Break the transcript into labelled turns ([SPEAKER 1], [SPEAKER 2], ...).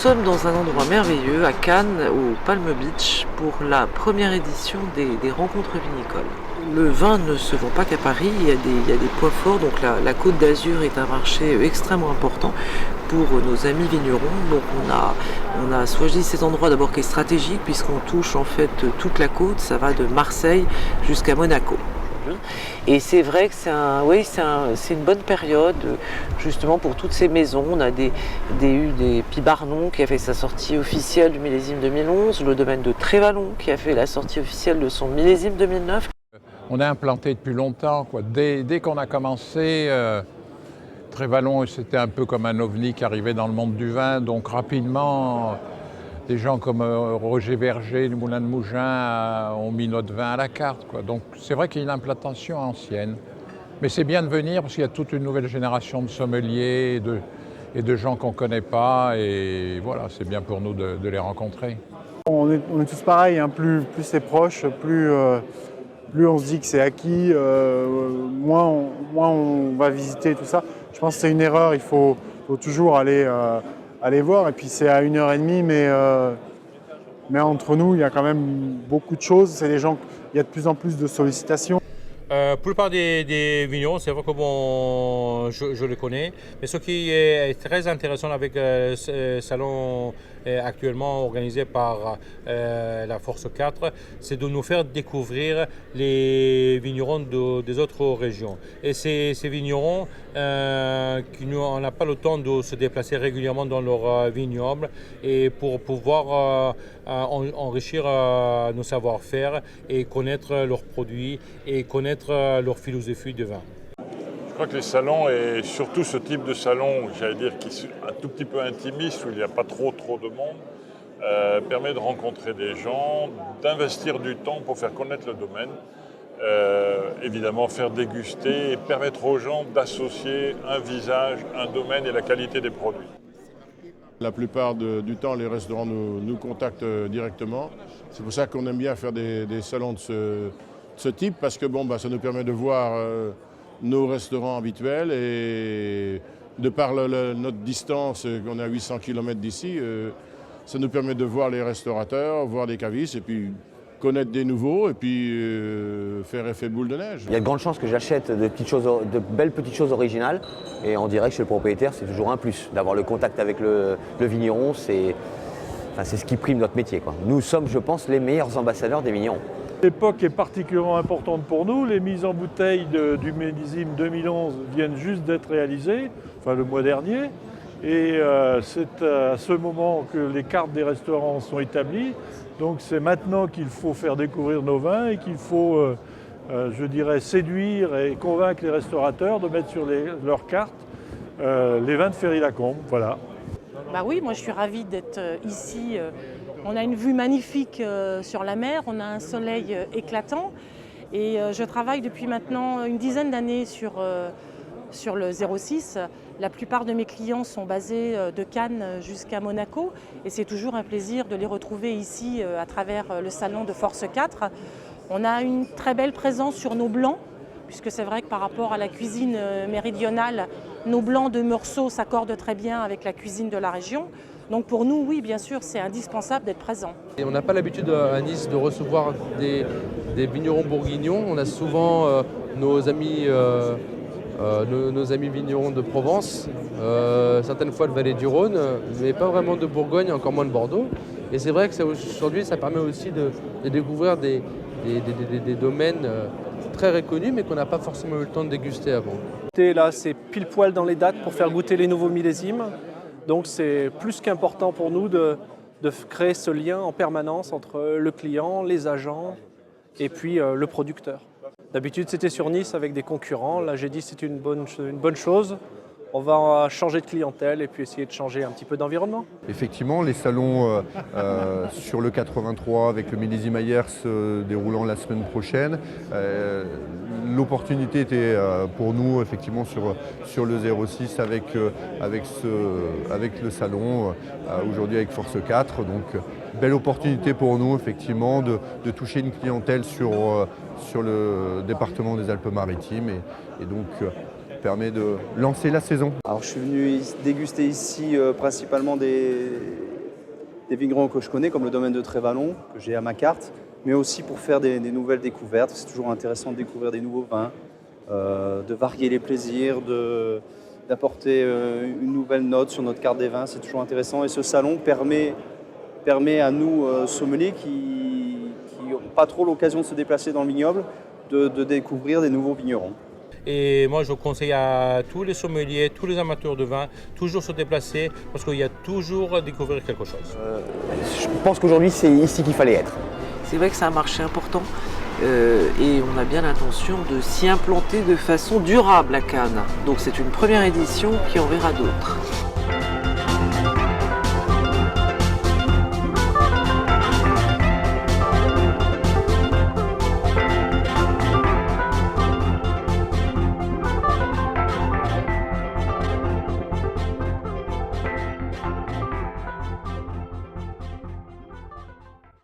[SPEAKER 1] sommes dans un endroit merveilleux à Cannes, au Palm Beach, pour la première édition des rencontres vinicoles. Le vin ne se vend pas qu'à Paris, il y a des points forts, donc la Côte d'Azur est un marché extrêmement important pour nos amis vignerons. Donc on a choisi cet endroit d'abord qui est stratégique puisqu'on touche en fait toute la côte, ça va de Marseille jusqu'à Monaco. Et c'est vrai que c'est une bonne période justement pour toutes ces maisons. On a eu des Pibarnon qui a fait sa sortie officielle du millésime 2011, le domaine de Trévalon qui a fait la sortie officielle de son millésime 2009.
[SPEAKER 2] On est implanté depuis longtemps, quoi. Dès qu'on a commencé, Trévalon c'était un peu comme un ovni qui arrivait dans le monde du vin, donc rapidement des gens comme Roger Verger du Moulin de Mougins ont mis notre vin à la carte, quoi. Donc c'est vrai qu'il y a une implantation ancienne. Mais c'est bien de venir parce qu'il y a toute une nouvelle génération de sommeliers et de gens qu'on ne connaît pas. Et voilà, c'est bien pour nous de les rencontrer.
[SPEAKER 3] On est tous pareils, hein. Plus c'est proche, plus on se dit que c'est acquis, moins on va visiter tout ça. Je pense que c'est une erreur, il faut toujours aller voir. Et puis c'est à 1h30, mais entre nous, il y a quand même beaucoup de choses. C'est des gens, il y a de plus en plus de sollicitations.
[SPEAKER 4] Pour la plupart des vignerons, c'est vrai que je le connais. Mais ce qui est très intéressant avec ce salon actuellement organisé par la Force 4, c'est de nous faire découvrir les vignerons des autres régions. Et ces vignerons, on n'a pas le temps de se déplacer régulièrement dans leur vignoble et pour pouvoir enrichir nos savoir-faire et connaître leurs produits et connaître leur philosophie de vin.
[SPEAKER 5] Je crois que les salons, et surtout ce type de salon, j'allais dire, qui est un tout petit peu intimiste, où il n'y a pas trop de monde, permet de rencontrer des gens, d'investir du temps pour faire connaître le domaine, évidemment faire déguster et permettre aux gens d'associer un visage, un domaine et la qualité des produits.
[SPEAKER 6] La plupart du temps, les restaurants nous contactent directement. C'est pour ça qu'on aime bien faire des salons de ce type, parce que ça nous permet de voir nos restaurants habituels et de par notre distance, qu'on est à 800 km d'ici, ça nous permet de voir les restaurateurs, voir des cavistes et puis connaître des nouveaux et puis faire effet boule de neige.
[SPEAKER 7] Il y a de grandes chances que j'achète de belles petites choses originales et en direct chez le propriétaire, c'est toujours un plus. D'avoir le contact avec le vigneron, c'est ce qui prime notre métier, quoi. Nous sommes, je pense, les meilleurs ambassadeurs des vignerons.
[SPEAKER 8] L'époque est particulièrement importante pour nous. Les mises en bouteille du millésime 2011 viennent juste d'être réalisées, le mois dernier. Et c'est à ce moment que les cartes des restaurants sont établies. Donc c'est maintenant qu'il faut faire découvrir nos vins et qu'il faut, séduire et convaincre les restaurateurs de mettre sur leurs cartes les vins de Ferry-Lacombe. Voilà.
[SPEAKER 9] Oui, moi je suis ravie d'être ici. On a une vue magnifique sur la mer, on a un soleil éclatant et je travaille depuis maintenant une dizaine d'années sur le 06. La plupart de mes clients sont basés de Cannes jusqu'à Monaco et c'est toujours un plaisir de les retrouver ici à travers le salon de Force 4. On a une très belle présence sur nos blancs, puisque c'est vrai que par rapport à la cuisine méridionale, nos blancs de Meursault s'accordent très bien avec la cuisine de la région. Donc pour nous, oui, bien sûr, c'est indispensable d'être présent.
[SPEAKER 10] Et on n'a pas l'habitude à Nice de recevoir des vignerons bourguignons. On a souvent nos amis vignerons de Provence, certaines fois de Vallée du Rhône, mais pas vraiment de Bourgogne, encore moins de Bordeaux. Et c'est vrai que aujourd'hui, ça permet aussi de découvrir des domaines très reconnus, mais qu'on n'a pas forcément eu le temps de déguster avant.
[SPEAKER 11] Là, c'est pile poil dans les dates pour faire goûter les nouveaux millésimes. Donc c'est plus qu'important pour nous de créer ce lien en permanence entre le client, les agents et puis le producteur. D'habitude c'était sur Nice avec des concurrents, là j'ai dit c'est une bonne chose. On va changer de clientèle et puis essayer de changer un petit peu d'environnement.
[SPEAKER 12] Effectivement, les salons sur le 83 avec le millésime Ayers se déroulant la semaine prochaine. L'opportunité était pour nous effectivement sur le 06 avec le salon, aujourd'hui avec Force 4. Donc belle opportunité pour nous effectivement de toucher une clientèle sur le département des Alpes-Maritimes et donc permet de lancer la saison.
[SPEAKER 13] Alors je suis venu déguster ici principalement des vignerons que je connais, comme le domaine de Trévalon, que j'ai à ma carte, mais aussi pour faire des nouvelles découvertes. C'est toujours intéressant de découvrir des nouveaux vins, de varier les plaisirs, d'apporter une nouvelle note sur notre carte des vins. C'est toujours intéressant et ce salon permet à nous, sommeliers, qui n'ont pas trop l'occasion de se déplacer dans le vignoble, de découvrir des nouveaux vignerons.
[SPEAKER 4] Et moi, je conseille à tous les sommeliers, tous les amateurs de vin, toujours se déplacer parce qu'il y a toujours à découvrir quelque chose.
[SPEAKER 7] Je pense qu'aujourd'hui, c'est ici qu'il fallait être.
[SPEAKER 1] C'est vrai que c'est un marché important et on a bien l'intention de s'y implanter de façon durable à Cannes. Donc c'est une première édition qui en verra d'autres.